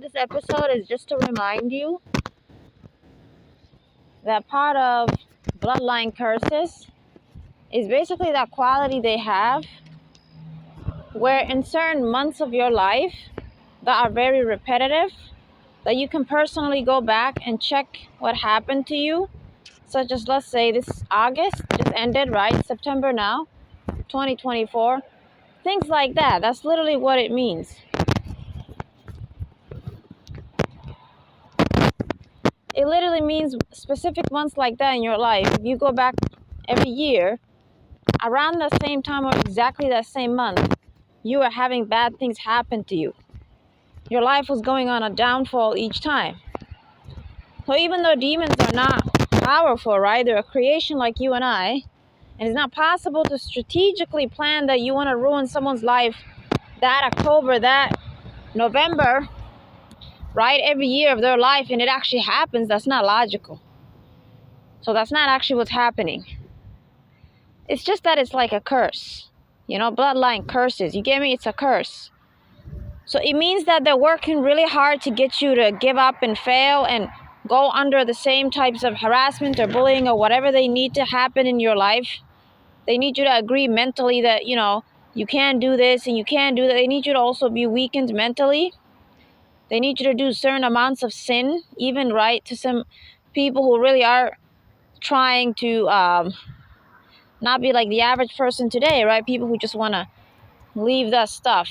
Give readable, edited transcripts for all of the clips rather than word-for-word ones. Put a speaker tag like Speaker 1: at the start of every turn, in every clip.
Speaker 1: this episode is just to remind you that part of bloodline curses is basically that quality they have where in certain months of your life that are very repetitive, that you can personally go back and check what happened to you, such as, let's say, this August just ended, right? September now, 2024. Things like that. That's literally what it means. It literally means specific months like that in your life. If you go back every year, around the same time or exactly that same month, you are having bad things happen to you. Your life was going on a downfall each time. So even though demons are not powerful, right? They're a creation like you and I. And it's not possible to strategically plan that you want to ruin someone's life that October, that November, right? Every year of their life, and it actually happens. That's not logical. So that's not actually what's happening. It's just that it's like a curse. You know, bloodline curses. You get me? It's a curse. So it means that they're working really hard to get you to give up and fail and go under the same types of harassment or bullying or whatever they need to happen in your life. They need you to agree mentally that, you know, you can't do this and you can't do that. They need you to also be weakened mentally. They need you to do certain amounts of sin, even, right, to some people who really are trying to not be like the average person today, right? People who just want to leave that stuff.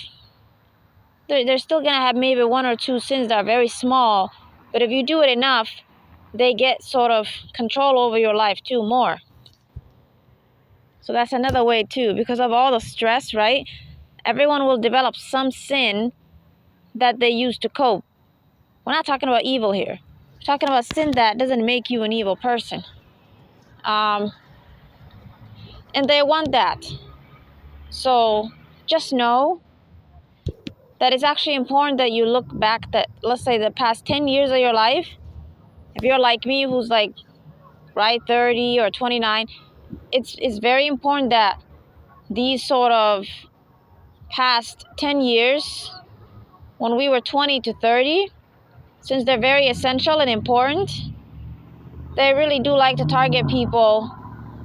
Speaker 1: They're still going to have maybe one or two sins that are very small. But if you do it enough, they get sort of control over your life too more. So that's another way too. Because of all the stress, right? Everyone will develop some sin that they use to cope. We're not talking about evil here. We're talking about sin that doesn't make you an evil person. And they want that. So just know that it's actually important that you look back that, let's say, the past 10 years of your life. If you're like me, who's like, right, 30 or 29, it's very important that these sort of past 10 years, when we were 20 to 30, since they're very essential and important, they really do like to target people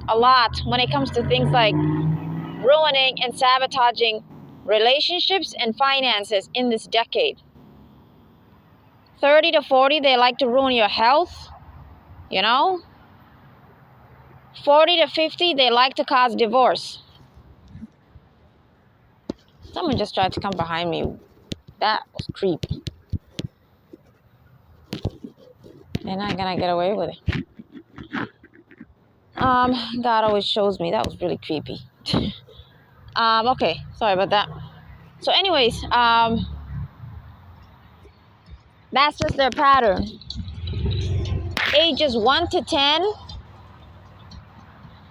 Speaker 1: a lot when it comes to things like ruining and sabotaging relationships and finances in this decade. 30 to 40, they like to ruin your health, you know. 40 to 50, they like to cause divorce. Someone just tried to come behind me. That was creepy. They're not gonna get away with it. God always shows me. That was really creepy. Okay, sorry about that. So anyways, that's just their pattern. Ages 1 to 10,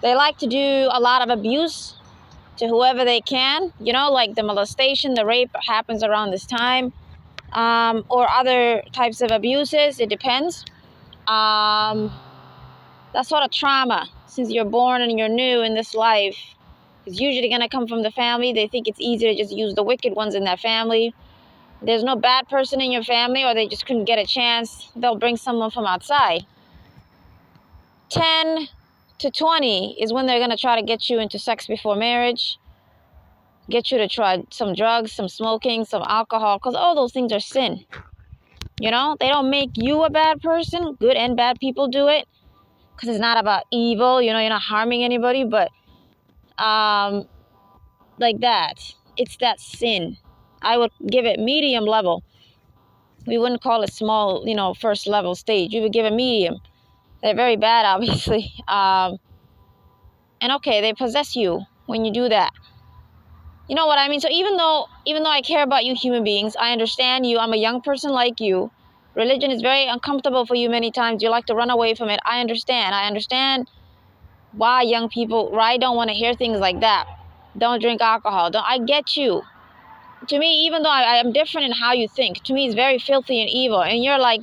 Speaker 1: they like to do a lot of abuse to whoever they can. You know, like the molestation, the rape happens around this time. Or other types of abuses, it depends. That sort of trauma, since you're born and you're new in this life, is usually going to come from the family. They think it's easy to just use the wicked ones in that family. There's no bad person in your family, or they just couldn't get a chance, they'll bring someone from outside. 10 to 20 is when they're going to try to get you into sex before marriage, get you to try some drugs, some smoking, some alcohol, because all those things are sin. You know, they don't make you a bad person. Good and bad people do it, because it's not about evil. You know, you're not harming anybody, but like that, it's that sin. I would give it medium level. We wouldn't call it small, you know, first level stage. We would give it medium. They're very bad, obviously. And okay, they possess you when you do that. You know what I mean? So even though I care about you human beings, I understand you. I'm a young person like you. Religion is very uncomfortable for you many times. You like to run away from it. I understand why young people, right, don't want to hear things like that. Don't drink alcohol. I get you. To me, even though I am different in how you think, to me it's very filthy and evil. And you're like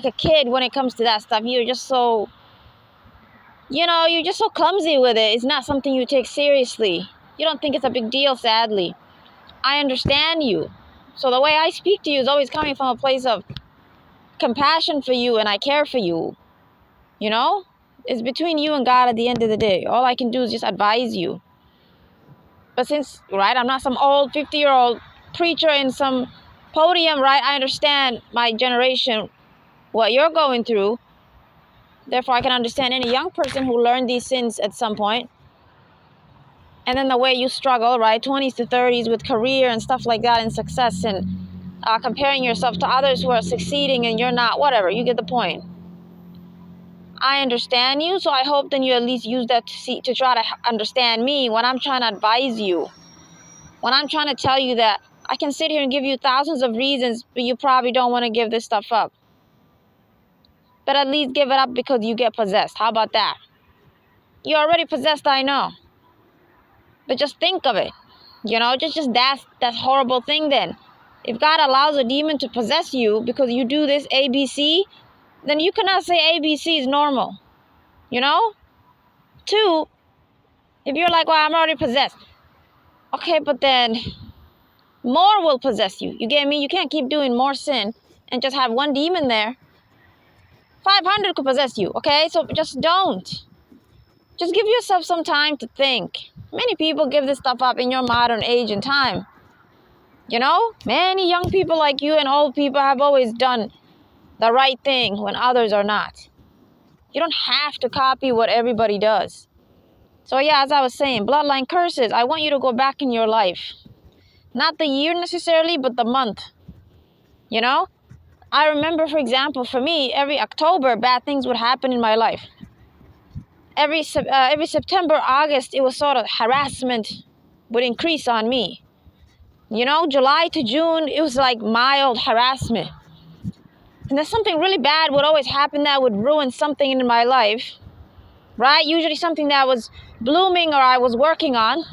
Speaker 1: a kid when it comes to that stuff. You're just so, you know, you're just so clumsy with it. It's not something you take seriously. You don't think it's a big deal, sadly. I understand you. So the way I speak to you is always coming from a place of compassion for you, and I care for you. You know? It's between you and God at the end of the day. All I can do is just advise you. But since, right, I'm not some old 50-year-old preacher in some podium, right? I understand my generation, what you're going through. Therefore, I can understand any young person who learned these sins at some point. And then the way you struggle, right? 20s to 30s with career and stuff like that and success and comparing yourself to others who are succeeding and you're not, whatever. You get the point. I understand you, so I hope then you at least use that to try to understand me when I'm trying to advise you. When I'm trying to tell you that I can sit here and give you thousands of reasons, but you probably don't want to give this stuff up. But at least give it up because you get possessed. How about that? You're already possessed, I know. But just think of it. You know, just that horrible thing then. If God allows a demon to possess you because you do this ABC, then you cannot say ABC is normal. You know? 2, if you're like, well, I'm already possessed. Okay, but then more will possess you. You get me? You can't keep doing more sin and just have one demon there. 500 could possess you, okay? So just don't. Just give yourself some time to think. Many people give this stuff up in your modern age and time. You know? Many young people like you and old people have always done the right thing when others are not. You don't have to copy what everybody does. So yeah, as I was saying, bloodline curses. I want you to go back in your life. Not the year necessarily, but the month. You know? I remember, for example, for me, every October, bad things would happen in my life. Every September, August, it was sort of harassment would increase on me. You know, July to June, it was like mild harassment. And then something really bad would always happen that would ruin something in my life. Right? Usually something that was blooming or I was working on.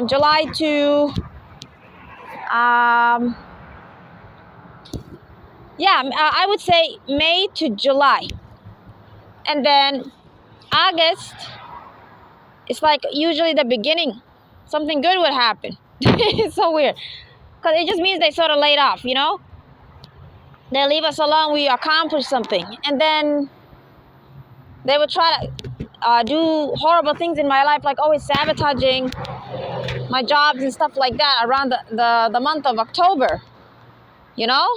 Speaker 1: July to... I would say May to July. And then August, it's like usually the beginning. Something good would happen. It's so weird. Because it just means they sort of laid off, you know? They leave us alone, we accomplish something. And then they would try to do horrible things in my life, like always sabotaging my jobs and stuff like that around the month of October. You know?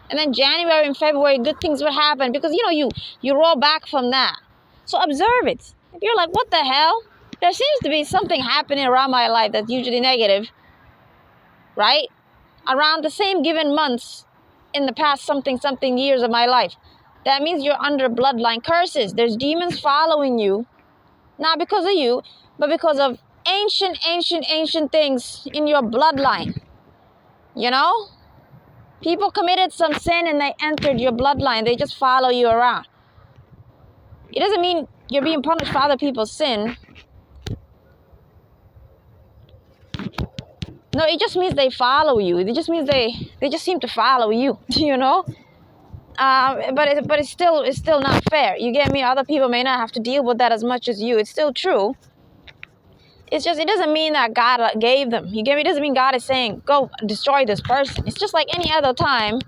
Speaker 1: And then January and February, good things would happen because, you know, you roll back from that. So observe it. If you're like, what the hell? There seems to be something happening around my life that's usually negative, right? Around the same given months in the past something years of my life. That means you're under bloodline curses. There's demons following you, not because of you, but because of ancient things in your bloodline. You know? People committed some sin and they entered your bloodline. They just follow you around. It doesn't mean you're being punished for other people's sin. No, it just means they follow you. It just means they just seem to follow you, you know? But it's still not fair. You get me? Other people may not have to deal with that as much as you. It's still true. It's just, it doesn't mean that God gave them. You get me? It doesn't mean God is saying, go destroy this person. It's just like any other time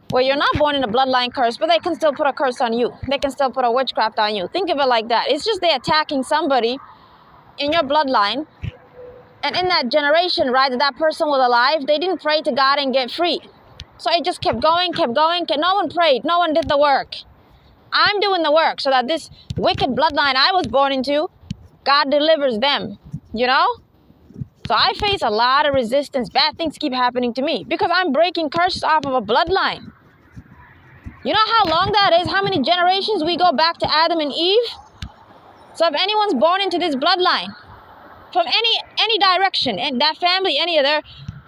Speaker 1: where you're not born in a bloodline curse, but they can still put a curse on you. They can still put a witchcraft on you. Think of it like that. It's just they're attacking somebody in your bloodline. And in that generation, right, that person was alive, they didn't pray to God and get free. So it just kept going. No one prayed. No one did the work. I'm doing the work so that this wicked bloodline I was born into, God delivers them, you know? So I face a lot of resistance. Bad things keep happening to me because I'm breaking curses off of a bloodline. You know how long that is? How many generations we go back to Adam and Eve? So if anyone's born into this bloodline, from any direction, and that family, any of their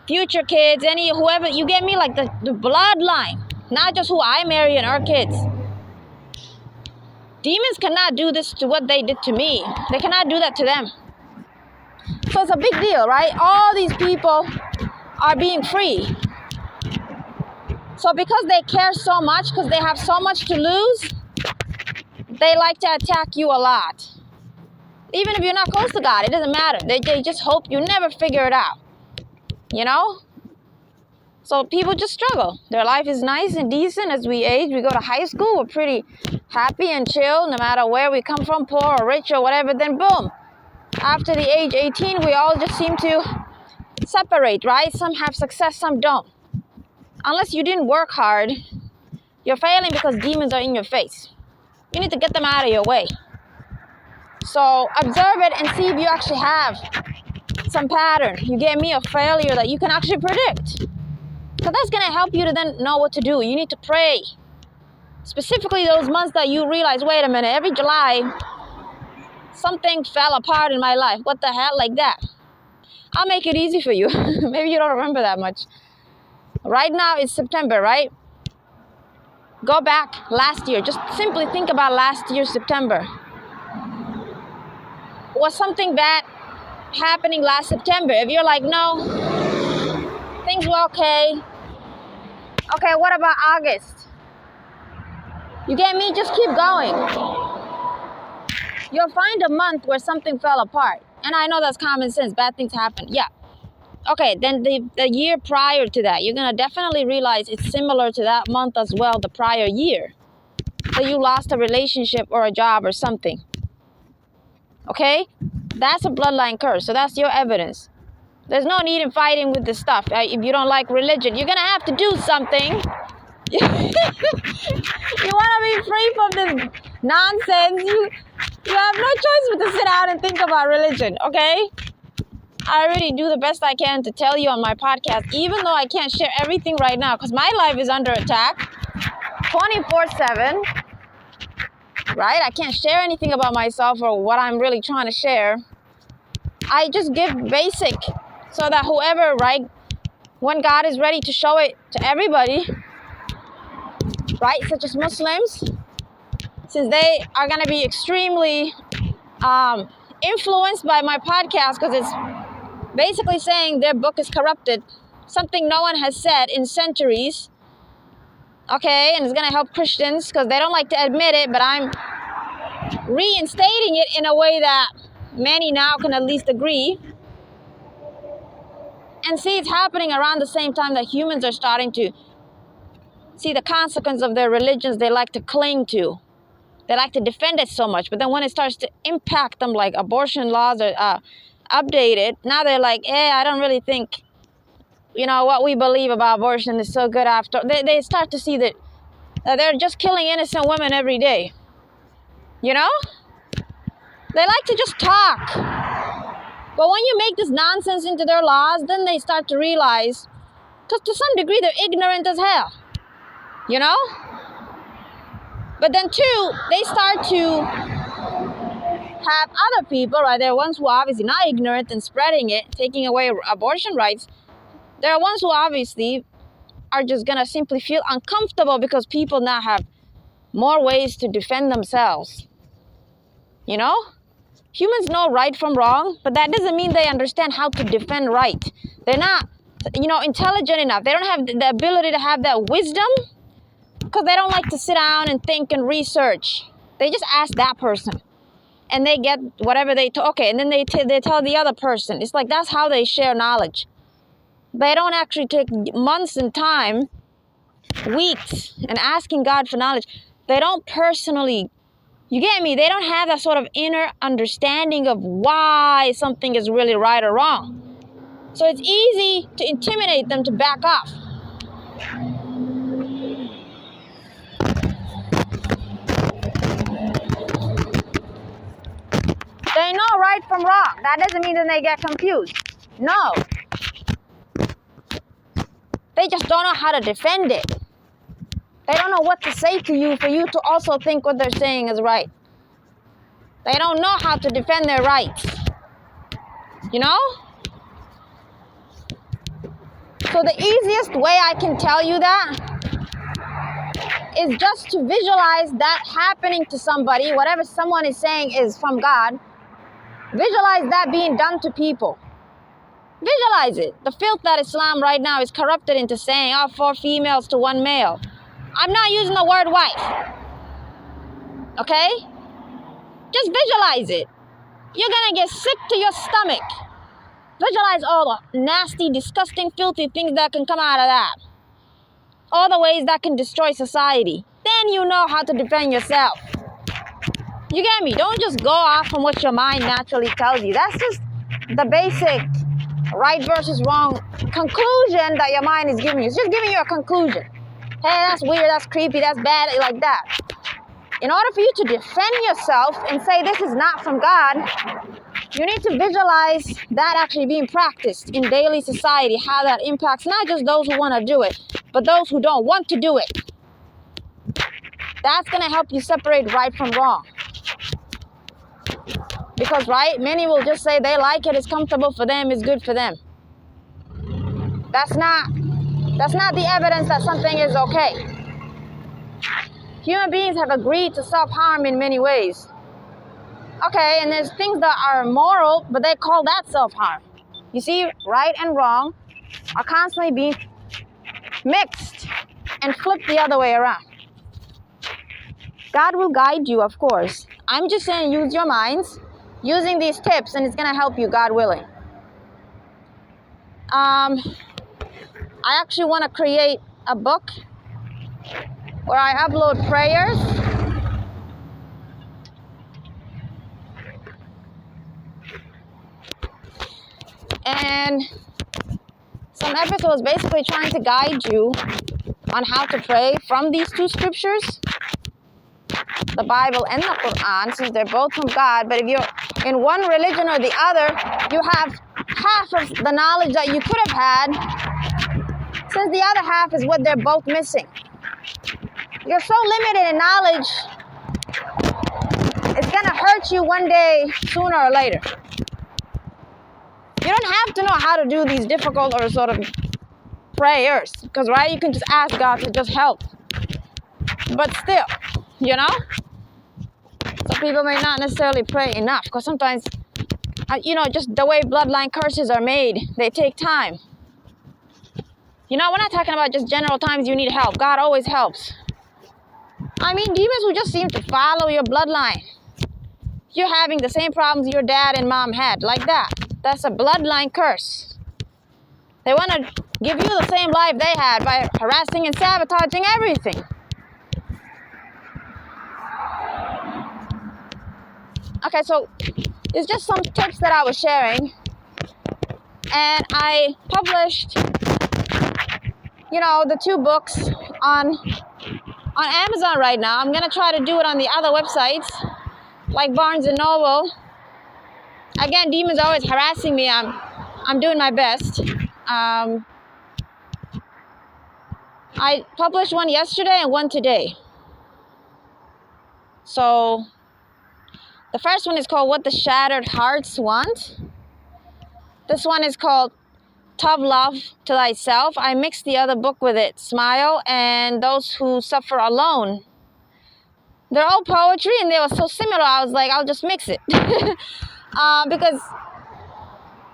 Speaker 1: future kids, any whoever, you get me? Like the bloodline, not just who I marry and our kids. Demons cannot do this to what they did to me. They cannot do that to them. So it's a big deal, right? All these people are being free. So because they care so much, because they have so much to lose, they like to attack you a lot. Even if you're not close to God, it doesn't matter. They just hope you never figure it out. You know? So people just struggle. Their life is nice and decent as we age. We go to high school, we're pretty happy and chill, no matter where we come from, poor or rich or whatever. Then boom, after the age 18, we all just seem to separate, right? Some have success, some don't. Unless you didn't work hard, you're failing because demons are in your face. You need to get them out of your way. So observe it and see if you actually have some pattern. You gave me a failure that you can actually predict. So that's going to help you to then know what to do. You need to pray. Specifically those months that you realize, wait a minute, every July, something fell apart in my life. What the hell? Like that. I'll make it easy for you. Maybe you don't remember that much. Right now it's September, right? Go back last year. Just simply think about last year, September. Was something bad happening last September? If you're like, no, things were okay. Okay, what about August? You get me? Just keep going. You'll find a month where something fell apart. And I know that's common sense. Bad things happen. Yeah. Okay, then the year prior to that, you're going to definitely realize it's similar to that month as well, the prior year. So you lost a relationship or a job or something. Okay? That's a bloodline curse. So that's your evidence. There's no need in fighting with this stuff. If you don't like religion, you're going to have to do something. You want to be free from this nonsense. You have no choice but to sit down and think about religion, okay? I really do the best I can to tell you on my podcast, even though I can't share everything right now, because my life is under attack 24/7, right? I can't share anything about myself or what I'm really trying to share. I just give basic so that whoever, right, when God is ready to show it to everybody, right, such as Muslims, since they are going to be extremely influenced by my podcast, because it's basically saying their book is corrupted, something no one has said in centuries, okay, and it's going to help Christians because they don't like to admit it, but I'm reinstating it in a way that many now can at least agree. And see, it's happening around the same time that humans are starting to see the consequence of their religions they like to cling to. They like to defend it so much, but then when it starts to impact them, like abortion laws are updated, now they're like, I don't really think, what we believe about abortion is so good after. They start to see that they're just killing innocent women every day. They like to just talk. But when you make this nonsense into their laws, then they start to realize, because to some degree they're ignorant as hell. But then too, they start to have other people, right? There are ones who are obviously not ignorant and spreading it, taking away abortion rights. There are ones who obviously are just going to simply feel uncomfortable because people now have more ways to defend themselves. Humans know right from wrong, but that doesn't mean they understand how to defend right. They're not, intelligent enough. They don't have the ability to have that wisdom because they don't like to sit down and think and research. They just ask that person. And they get whatever okay, and then they tell the other person. It's like that's how they share knowledge. They don't actually take months and time, weeks, and asking God for knowledge. They don't personally, you get me? They don't have that sort of inner understanding of why something is really right or wrong. So it's easy to intimidate them to back off. They know right from wrong. That doesn't mean that they get confused. No. They just don't know how to defend it. They don't know what to say to you for you to also think what they're saying is right. They don't know how to defend their rights. So the easiest way I can tell you that is just to visualize that happening to somebody. Whatever someone is saying is from God. Visualize that being done to people. Visualize it. The filth that Islam right now is corrupted into saying, 4 females to 1 male. I'm not using the word wife. Okay? Just visualize it. You're going to get sick to your stomach. Visualize all the nasty, disgusting, filthy things that can come out of that. All the ways that can destroy society. Then you know how to defend yourself. You get me? Don't just go off from what your mind naturally tells you. That's just the basic right versus wrong conclusion that your mind is giving you. It's just giving you a conclusion. Hey, that's weird, that's creepy, that's bad, like that. In order for you to defend yourself and say this is not from God, you need to visualize that actually being practiced in daily society, how that impacts not just those who want to do it, but those who don't want to do it. That's going to help you separate right from wrong. Because, right, many will just say they like it, it's comfortable for them, it's good for them. That's not the evidence that something is okay. Human beings have agreed to self-harm in many ways. Okay, and there's things that are moral, but they call that self-harm. You see, right and wrong are constantly being mixed and flipped the other way around. God will guide you, of course. I'm just saying use your minds using these tips, and it's going to help you, God willing. I actually want to create a book where I upload prayers and some episodes basically trying to guide you on how to pray from these two scriptures, the Bible and the Quran, since they're both from God. But if you're in one religion or the other, you have half of the knowledge that you could have had, since the other half is what they're both missing. You're so limited in knowledge, it's going to hurt you one day, sooner or later. You don't have to know how to do these difficult or sort of prayers, because, right, you can just ask God to just help. But still, you know, some people may not necessarily pray enough, because sometimes, you know, just the way bloodline curses are made, they take time. You know, we're not talking about just general times you need help. God always helps. I mean, demons who just seem to follow your bloodline. You're having the same problems your dad and mom had, like that. That's a bloodline curse. They want to give you the same life they had by harassing and sabotaging everything. Okay, so it's just some tips that I was sharing. And I published, you know, the 2 books on Amazon right now. I'm going to try to do it on the other websites, like Barnes & Noble. Again, demons are always harassing me. I'm doing my best. I published one yesterday and one today. So the first one is called What the Shattered Hearts Want. This one is called Tough Love to Thyself. I mixed the other book with it, Smile and Those Who Suffer Alone. They're all poetry and they were so similar, I was like, I'll just mix it. Because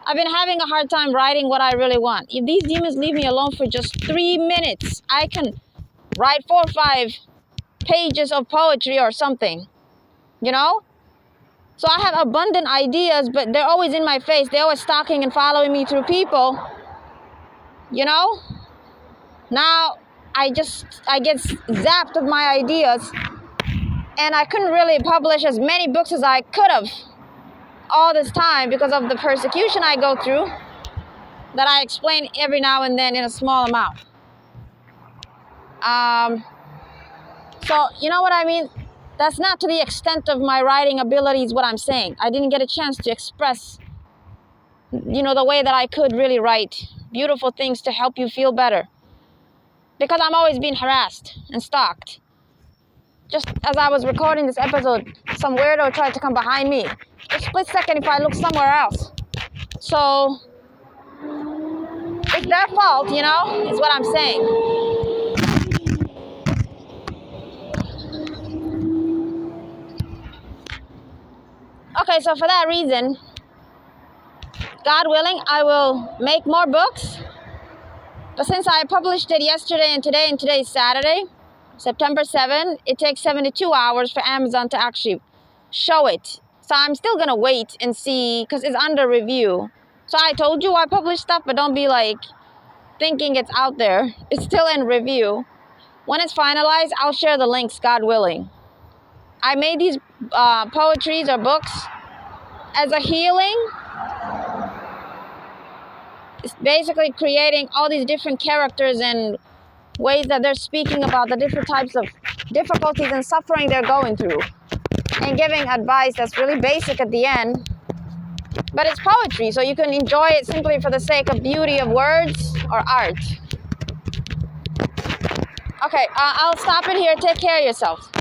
Speaker 1: I've been having a hard time writing what I really want. If these demons leave me alone for just 3 minutes, I can write 4 or 5 pages of poetry or something, you know? So I have abundant ideas, but they're always in my face. They're always stalking and following me through people, you know? Now I get zapped of my ideas, and I couldn't really publish as many books as I could have all this time because of the persecution I go through that I explain every now and then in a small amount. So, you know what I mean? That's not to the extent of my writing abilities what I'm saying. I didn't get a chance to express, you know, the way that I could really write beautiful things to help you feel better. Because I'm always being harassed and stalked. Just as I was recording this episode, some weirdo tried to come behind me. A split second if I look somewhere else. So, it's their fault, you know, is what I'm saying. Okay, so for that reason, God willing, I will make more books. But since I published it yesterday and today's Saturday, September 7, it takes 72 hours for Amazon to actually show it. So I'm still going to wait and see, because it's under review. So I told you I publish stuff, but don't be like thinking it's out there. It's still in review. When it's finalized, I'll share the links, God willing. I made these poetries or books as a healing. It's basically creating all these different characters and ways that they're speaking about the different types of difficulties and suffering they're going through, and giving advice that's really basic at the end. But it's poetry, so you can enjoy it simply for the sake of beauty of words or art. Okay, I'll stop it here. Take care of yourself.